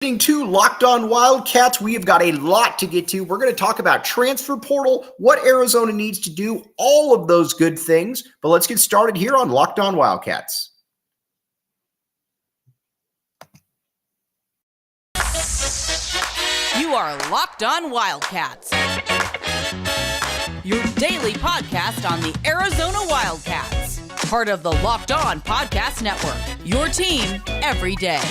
To Locked On Wildcats. We have got a lot to get to. We're going to talk about transfer portal, what Arizona needs to do, all of those good things. But let's get started here on Locked On Wildcats. You are Locked On Wildcats, your daily podcast on the Arizona Wildcats, part of the Locked On Podcast Network, your team every day.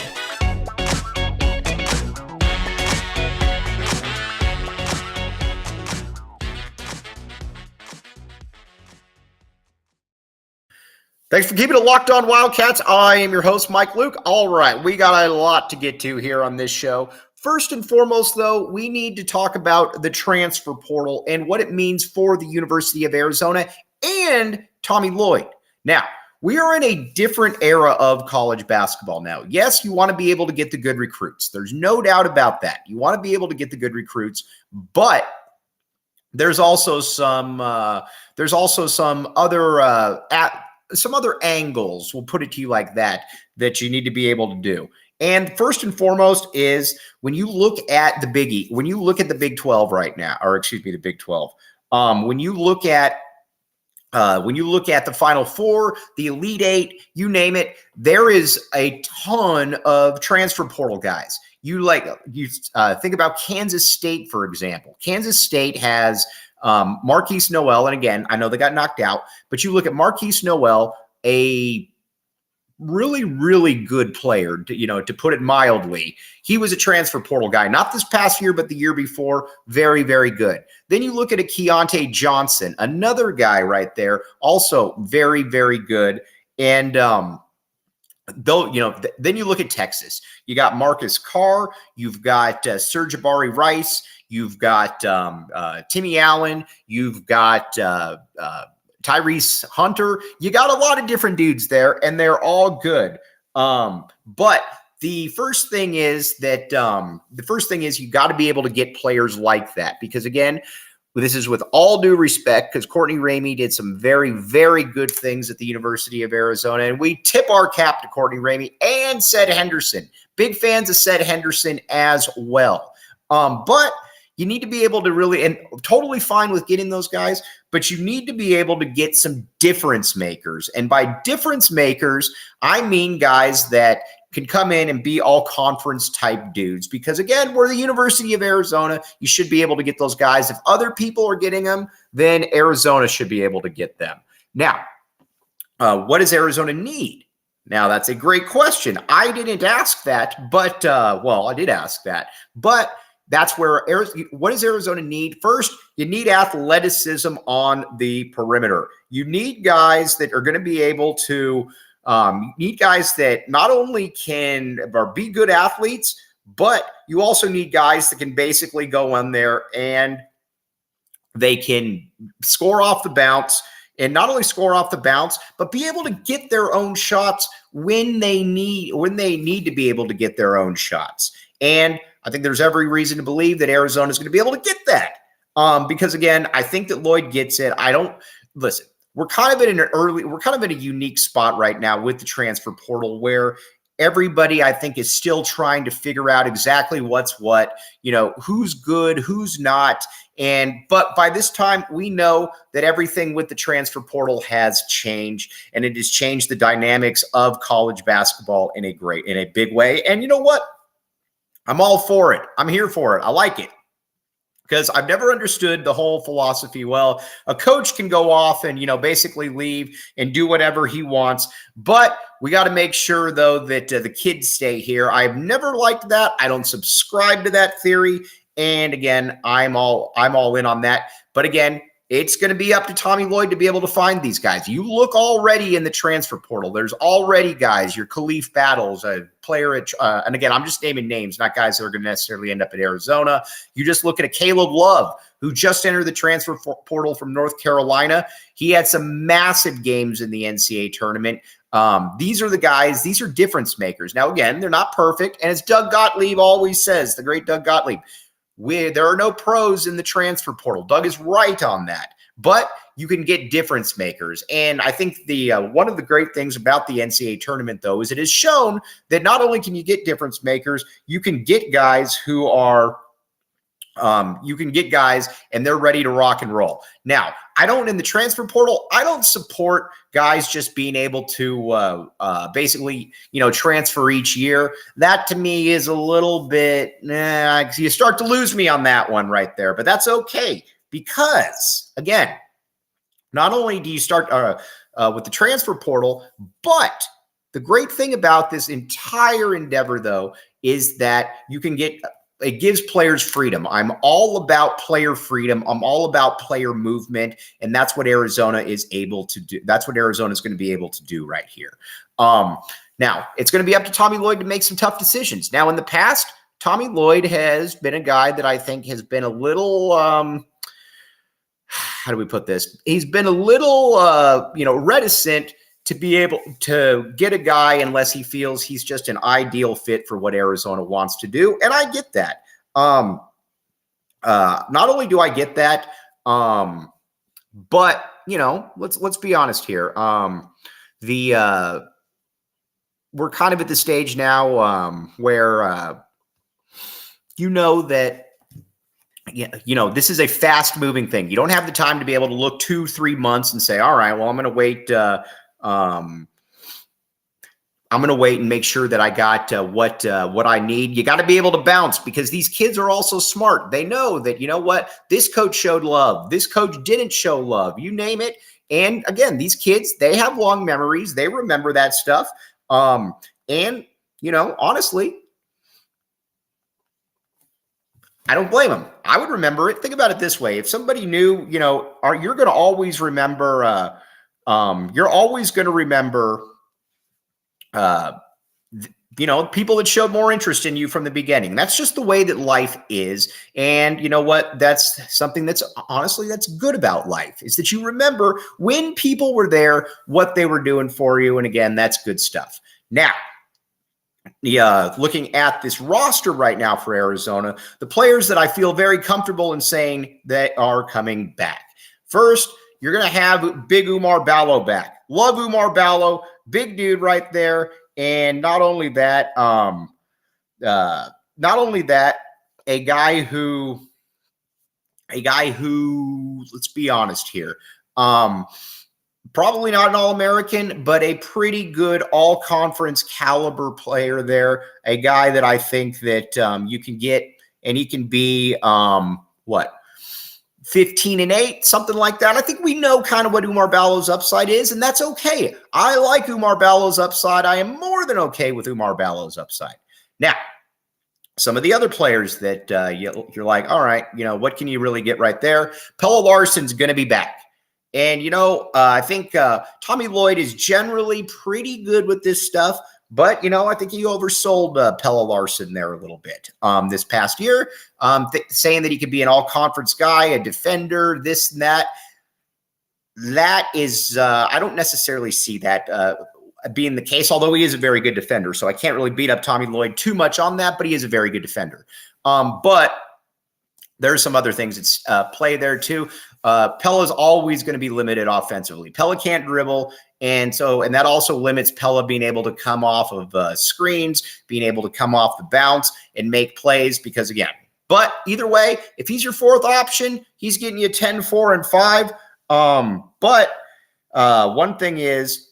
Thanks for keeping it Locked On Wildcats. I am your host, Mike Luke. All right, we got a lot to get to here on this show. First and foremost, though, we need to talk about the transfer portal and what it means for the University of Arizona and Tommy Lloyd. Now, we are in a different era of college basketball now. Yes, you want to be able to get the good recruits. There's no doubt about that. You want to be able to get the good recruits, but there's also some other angles, we'll put it to you like that you need to be able to do. And first and foremost is when you look at the Big 12 right now, or excuse me, the Big 12, when you look at the Final Four, the Elite Eight, you name it, there is a ton of transfer portal guys. You think about Kansas State, for example. Kansas State has Marquise Noel, and again, I know they got knocked out, but you look at Marquise Noel, a really, really good player, to put it mildly. He was a transfer portal guy, not this past year, but the year before. Very, very good. Then you look at a Keontae Johnson, another guy right there, also very, very good. And then you look at Texas. You got Marcus Carr. You've got Serge Jabari Rice. You've got Timmy Allen. You've got Tyrese Hunter. You got a lot of different dudes there, and they're all good. But the first thing is you got to be able to get players like that, because again, this is with all due respect, because Courtney Ramey did some very, very good things at the University of Arizona, and we tip our cap to Courtney Ramey and Sed Henderson. Big fans of Sed Henderson as well. But you need to be able to really, and totally fine with getting those guys, but you need to be able to get some difference makers. And by difference makers, I mean guys that can come in and be all conference type dudes. Because again, we're the University of Arizona. You should be able to get those guys. If other people are getting them, then Arizona should be able to get them. Now, what does Arizona need? Now, that's a great question. I didn't ask that, but, I did ask that. But that's where what does Arizona need? First, you need athleticism on the perimeter. You need guys that are going to be able to need guys that not only can be good athletes, but you also need guys that can basically go in there and they can score off the bounce, and not only score off the bounce, but be able to get their own shots when they need to be able to get their own shots. And I think there's every reason to believe that Arizona is going to be able to get that. Because again, I think that Lloyd gets it. Listen, we're kind of in a unique spot right now with the transfer portal where everybody, I think, is still trying to figure out exactly what's what, who's good, who's not. But by this time, we know that everything with the transfer portal has changed, and it has changed the dynamics of college basketball in a big way. And you know what? I'm all for it. I'm here for it. I like it. Because I've never understood the whole philosophy. Well, a coach can go off and, basically leave and do whatever he wants. But we got to make sure, though, that the kids stay here. I've never liked that. I don't subscribe to that theory. And again, I'm all in on that. But again, it's going to be up to Tommy Lloyd to be able to find these guys. You look already in the transfer portal. There's already guys, your Khalif Battles, a player at, and again, I'm just naming names, not guys that are going to necessarily end up at Arizona. You just look at a Caleb Love, who just entered the transfer portal from North Carolina. He had some massive games in the NCAA tournament. These are the guys, these are difference makers. Now, again, they're not perfect. And as Doug Gottlieb always says, the great Doug Gottlieb, there are no pros in the transfer portal. Doug is right on that. but you can get difference makers. And I think the one of the great things about the NCAA tournament, though, is it has shown that not only can you get difference makers, you can get guys who are you can get guys and they're ready to rock and roll. Now, in the transfer portal, I don't support guys just being able to basically, transfer each year. That to me is a little bit, you start to lose me on that one right there, but that's okay because, again, not only do you start with the transfer portal, but the great thing about this entire endeavor, though, is that you can get it gives players freedom. I'm all about player freedom. I'm all about player movement, and that's what Arizona is able to do. That's what Arizona is going to be able to do right here. Now, it's going to be up to Tommy Lloyd to make some tough decisions. Now, in the past, Tommy Lloyd has been a guy that I think has been a little how do we put this? He's been a little reticent to be able to get a guy unless he feels he's just an ideal fit for what Arizona wants to do. And I get that. Not only do I get that, but let's be honest here. We're kind of at the stage now where that this is a fast moving thing. You don't have the time to be able to look 2-3 months and say, all right, well, I'm going to wait. I'm going to wait and make sure that I got what I need. You got to be able to bounce because these kids are also smart. They know that, this coach showed love. This coach didn't show love. You name it. And again, these kids, they have long memories. They remember that stuff. And honestly, I don't blame them. I would remember it. Think about it this way. If somebody knew, you're going to always remember, you're always going to remember, people that showed more interest in you from the beginning. That's just the way that life is. And you know what? That's something that's good about life is that you remember when people were there, what they were doing for you. And again, that's good stuff. Now, looking at this roster right now for Arizona, the players that I feel very comfortable in saying that are coming back. First, you're going to have Big Oumar Ballo back. Love Oumar Ballo, big dude right there. And not only that, a guy who, let's be honest here, probably not an All-American, but a pretty good all-conference caliber player there. A guy that I think that you can get, and he can be 15-8, something like that. I think we know kind of what Oumar Ballo's upside is, and that's okay. I like Oumar Ballo's upside. I am more than okay with Oumar Ballo's upside. Now, some of the other players that you're like, all right, what can you really get right there? Pelle Larsson's going to be back. And, I think Tommy Lloyd is generally pretty good with this stuff. But, I think he oversold Pelle Larsson there a little bit this past year, saying that he could be an all-conference guy, a defender, this and that. That is, I don't necessarily see that being the case, although he is a very good defender. So I can't really beat up Tommy Lloyd too much on that, but he is a very good defender. But there's some other things that play there too. Pelle is always going to be limited offensively. Pelle can't dribble. And that also limits Pelle being able to come off of screens, being able to come off the bounce and make plays because but either way, if he's your fourth option, he's getting you 10, 4, and 5. But one thing is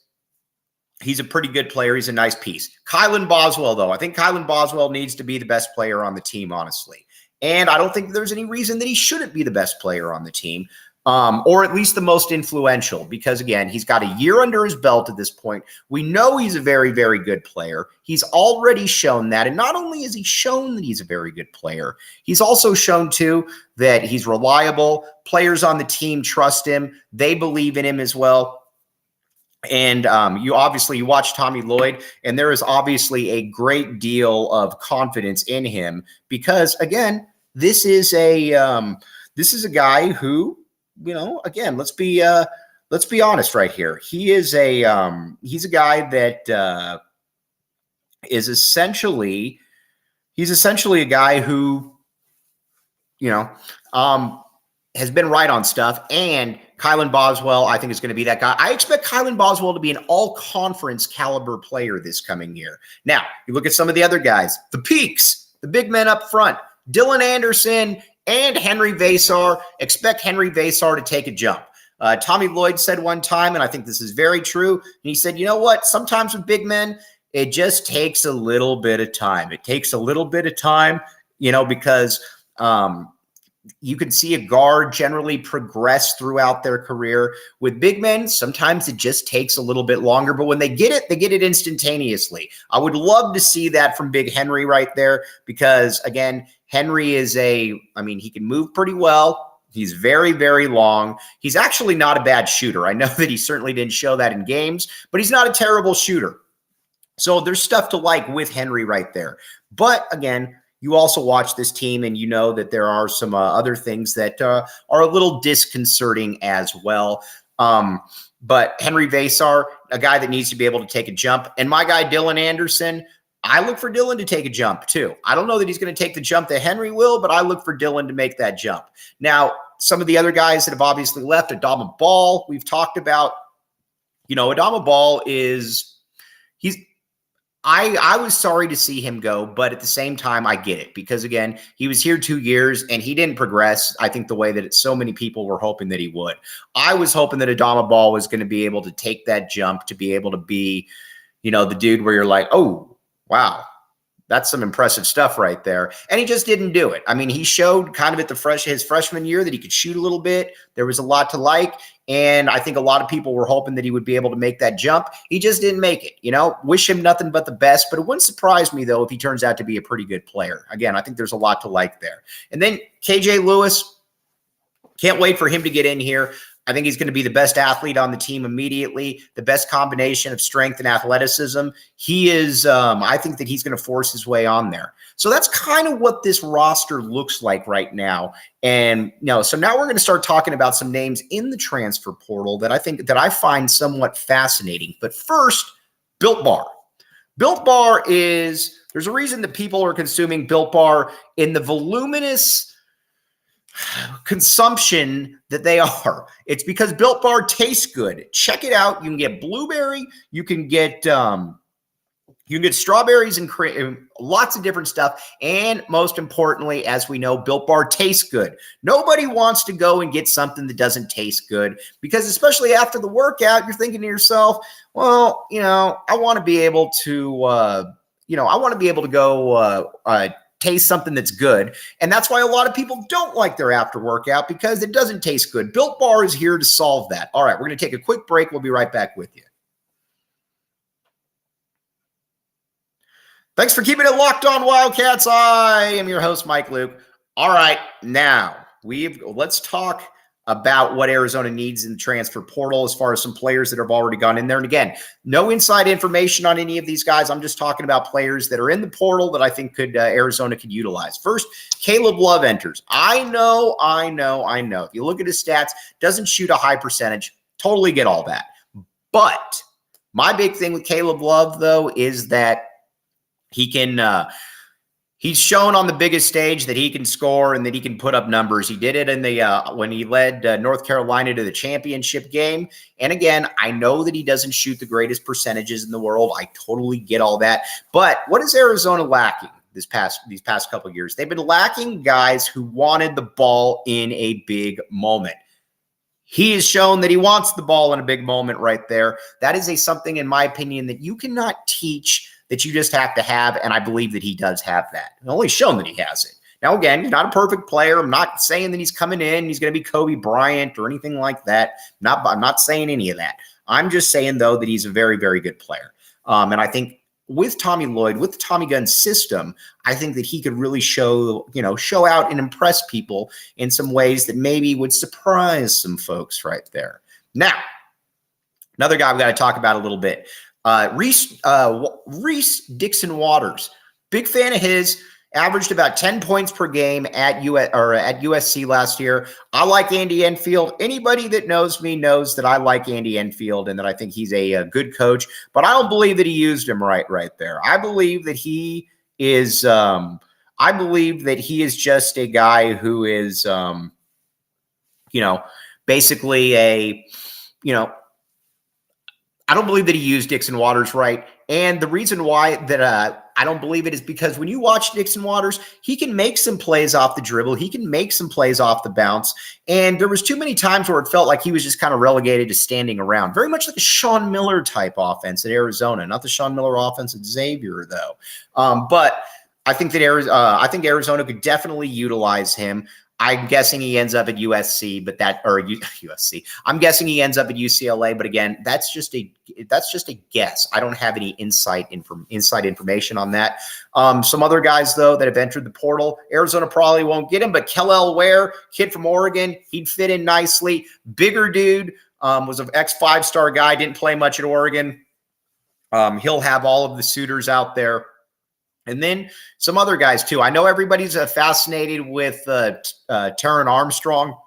he's a pretty good player. He's a nice piece. Kylan Boswell, though, I think Kylan Boswell needs to be the best player on the team, honestly. And I don't think there's any reason that he shouldn't be the best player on the team, or at least the most influential, because, again, he's got a year under his belt at this point. We know he's a very, very good player. He's already shown that. And not only has he shown that he's a very good player, he's also shown, too, that he's reliable. Players on the team trust him. They believe in him as well. And you watch Tommy Lloyd, and there is obviously a great deal of confidence in him because, again, this is a guy who, again, let's be honest right here. He's a guy that is essentially a guy who, has been right on stuff and Kylan Boswell, I think, is going to be that guy. I expect Kylan Boswell to be an all-conference caliber player this coming year. Now, you look at some of the other guys, the peaks, the big men up front, Dylan Anderson and Henry Vasar. Expect Henry Vasar to take a jump. Tommy Lloyd said one time, and I think this is very true, and he said, you know what? Sometimes with big men, it just takes a little bit of time. It takes a little bit of time, because you can see a guard generally progress throughout their career. With big men, sometimes it just takes a little bit longer, but when they get it instantaneously. I would love to see that from Big Henry right there because, again, Henry he can move pretty well. He's very, very long. He's actually not a bad shooter. I know that he certainly didn't show that in games, but he's not a terrible shooter. So there's stuff to like with Henry right there. But, again, you also watch this team and you know that there are some other things that are a little disconcerting as well. But Henry Vasar, a guy that needs to be able to take a jump. And my guy, Dylan Anderson, I look for Dylan to take a jump too. I don't know that he's going to take the jump that Henry will, but I look for Dylan to make that jump. Now, some of the other guys that have obviously left, Adama Ball, we've talked about. Adama Ball I was sorry to see him go, but at the same time, I get it because, again, he was here 2 years and he didn't progress, I think, the way that so many people were hoping that he would. I was hoping that Adama Ball was going to be able to take that jump to be able to be, the dude where you're like, oh, wow, that's some impressive stuff right there. And he just didn't do it. I mean, he showed kind of at his freshman year that he could shoot a little bit. There was a lot to like. And I think a lot of people were hoping that he would be able to make that jump. He just didn't make it, wish him nothing but the best, but it wouldn't surprise me though, if he turns out to be a pretty good player. Again, I think there's a lot to like there. And then KJ Lewis, can't wait for him to get in here. I think he's going to be the best athlete on the team immediately, the best combination of strength and athleticism. He is, I think that he's going to force his way on there. So that's kind of what this roster looks like right now. And so now we're going to start talking about some names in the transfer portal that I find somewhat fascinating. But first, Built Bar. Built Bar there's a reason that people are consuming Built Bar in the voluminous consumption that they are. It's because Built Bar tastes good. Check it out. You can get blueberry. You can get strawberries and cream, lots of different stuff. And most importantly, as we know, Built Bar tastes good. Nobody wants to go and get something that doesn't taste good because especially after the workout, you're thinking to yourself, well, I want to be able to, go taste something that's good. And that's why a lot of people don't like their after workout because it doesn't taste good. Built Bar is here to solve that. All right, we're going to take a quick break. We'll be right back with you. Thanks for keeping it locked on, Wildcats. I am your host, Mike Luke. All right, now let's talk about what Arizona needs in the transfer portal as far as some players that have already gone in there. And again, no inside information on any of these guys. I'm just talking about players that are in the portal that I think Arizona could utilize. First, Caleb Love enters. I know. If you look at his stats, doesn't shoot a high percentage. Totally get all that. But my big thing with Caleb Love, though, is that he can he's shown on the biggest stage that he can score and that he can put up numbers. He did it in the when he led North Carolina to the championship game. And again, I know that he doesn't shoot the greatest percentages in the world. I totally get all that. But what is Arizona lacking these past couple of years? They've been lacking guys who wanted the ball in a big moment. He has shown that he wants the ball in a big moment right there. That is something, in my opinion, that you cannot teach, that you just have to have, and I believe that he does have that. He's only shown that he has it. Now, again, he's not a perfect player. I'm not saying that he's coming in, he's going to be Kobe Bryant or anything like that. I'm not saying any of that. I'm just saying, though, that he's a very, very good player. And I think with Tommy Lloyd, with the Tommy Gun system, I think that he could really show out and impress people in some ways that maybe would surprise some folks right there. Now, another guy we've got to talk about a little bit. Reese Dixon Waters, big fan of his, averaged about 10 points per game at USC last year. I like Andy Enfield. Anybody that knows me knows that I like Andy Enfield and that I think he's a good coach, but I don't believe that he used him right there. I believe that he is just a guy who is, basically I don't believe that he used Dixon Waters right. And the reason why that I don't believe it is because when you watch Dixon Waters, he can make some plays off the dribble. He can make some plays off the bounce. And there was too many times where it felt like he was just kind of relegated to standing around. Very much like a Sean Miller type offense at Arizona. Not the Sean Miller offense at Xavier, though. But I think that Arizona could definitely utilize him. I'm guessing he ends up at USC, USC. I'm guessing he ends up at UCLA, but again, that's just a guess. I don't have any inside information on that. Some other guys though that have entered the portal, Arizona probably won't get him, but Kellel Ware, kid from Oregon, he'd fit in nicely. Bigger dude, was an ex-5-star guy, didn't play much at Oregon. He'll have all of the suitors out there. And then some other guys, too. I know everybody's fascinated with Taron Armstrong.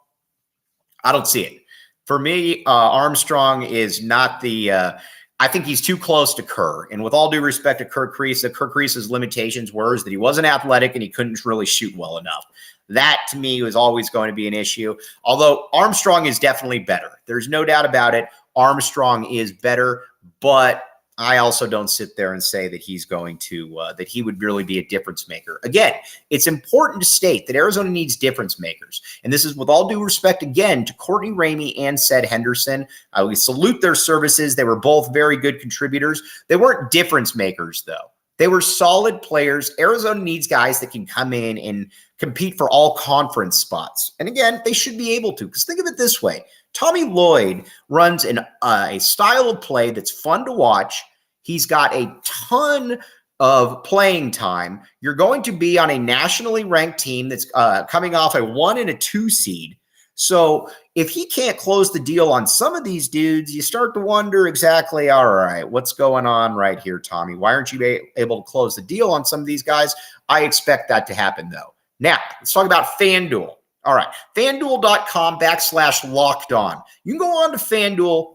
I don't see it. For me, Armstrong is not I think he's too close to Kerr. And with all due respect to Kerr Kriisa's limitations were that he wasn't athletic and he couldn't really shoot well enough. That, to me, was always going to be an issue. Although Armstrong is definitely better. There's no doubt about it. Armstrong is better, but I also don't sit there and say that he's going to that he would really be a difference maker. Again, it's important to state that Arizona needs difference makers. And this is with all due respect, again, to Courtney Ramey and Ced Henderson. We salute their services. They were both very good contributors. They weren't difference makers, though. They were solid players. Arizona needs guys that can come in and compete for all conference spots. And again, they should be able to, because think of it this way. Tommy Lloyd runs a style of play that's fun to watch. He's got a ton of playing time. You're going to be on a nationally ranked team that's coming off a 1 and a 2 seed. So if he can't close the deal on some of these dudes, you start to wonder exactly, all right, what's going on right here, Tommy? Why aren't you able to close the deal on some of these guys? I expect that to happen, though. Now, let's talk about FanDuel. All right, FanDuel.com/lockedon. You can go on to FanDuel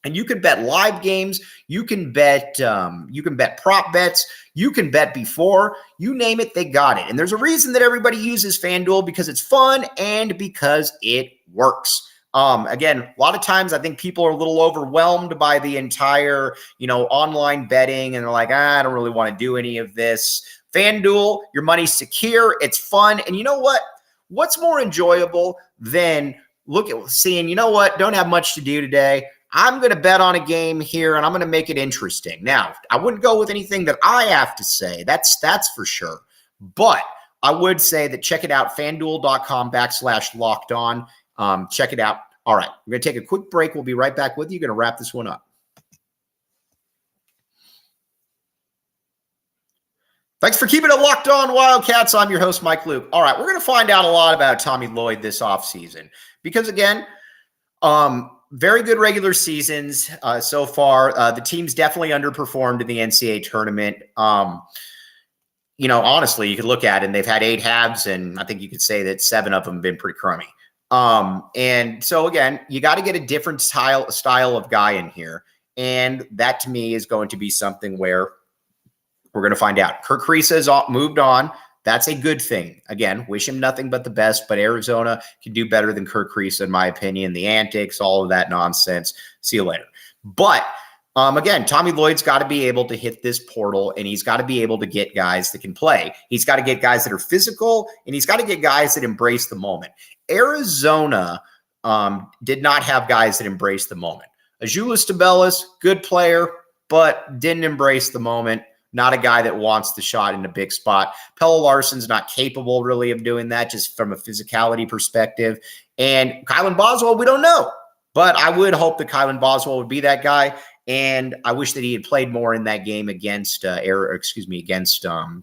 and you can bet live games. You can bet prop bets. You can bet before. You name it, they got it. And there's a reason that everybody uses FanDuel, because it's fun and because it works. Again, a lot of times I think people are a little overwhelmed by the entire, online betting, and they're like, I don't really want to do any of this. FanDuel, your money's secure, it's fun, and you know what? What's more enjoyable than seeing, don't have much to do today. I'm going to bet on a game here, and I'm going to make it interesting. Now, I wouldn't go with anything that I have to say. That's for sure. But I would say that check it out, FanDuel.com/lockedon. Check it out. All right, we're going to take a quick break. We'll be right back with you. Going to wrap this one up. Thanks for keeping it locked on, Wildcats. I'm your host, Mike Luke. All right, we're going to find out a lot about Tommy Lloyd this offseason because, again, very good regular seasons so far. The team's definitely underperformed in the NCAA tournament. Honestly, you could look at it, and they've had 8 halves, and I think you could say that 7 of them have been pretty crummy. And so, again, you got to get a different style of guy in here, and that, to me, is going to be something where we're going to find out. Kerr Kriisa has moved on. That's a good thing. Again, wish him nothing but the best, but Arizona can do better than Kerr Kriisa, in my opinion. The antics, all of that nonsense. See you later. But, again, Tommy Lloyd's got to be able to hit this portal, and he's got to be able to get guys that can play. He's got to get guys that are physical, and he's got to get guys that embrace the moment. Arizona did not have guys that embraced the moment. Azuolas Tubelis, good player, but didn't embrace the moment. Not a guy that wants the shot in a big spot. Pelle Larsson's not capable really of doing that, just from a physicality perspective. And Kylan Boswell, we don't know. But I would hope that Kylan Boswell would be that guy. And I wish that he had played more in that game against Princeton.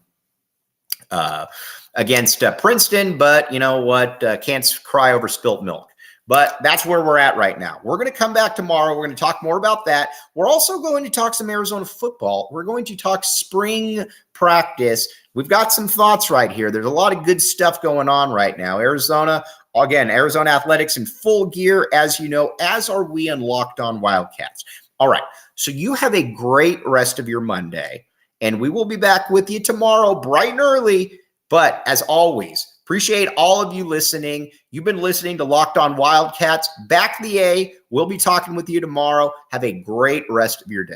But you know what? Can't cry over spilt milk. But that's where we're at right now. We're going to come back tomorrow. We're going to talk more about that. We're also going to talk some Arizona football. We're going to talk spring practice. We've got some thoughts right here. There's a lot of good stuff going on right now. Arizona athletics in full gear, as you know, as are we on Locked On Wildcats. All right, so you have a great rest of your Monday, and we will be back with you tomorrow bright and early. But as always, Appreciate all of you listening. You've been listening to Locked On Wildcats. Back the A. We'll be talking with you tomorrow. Have a great rest of your day.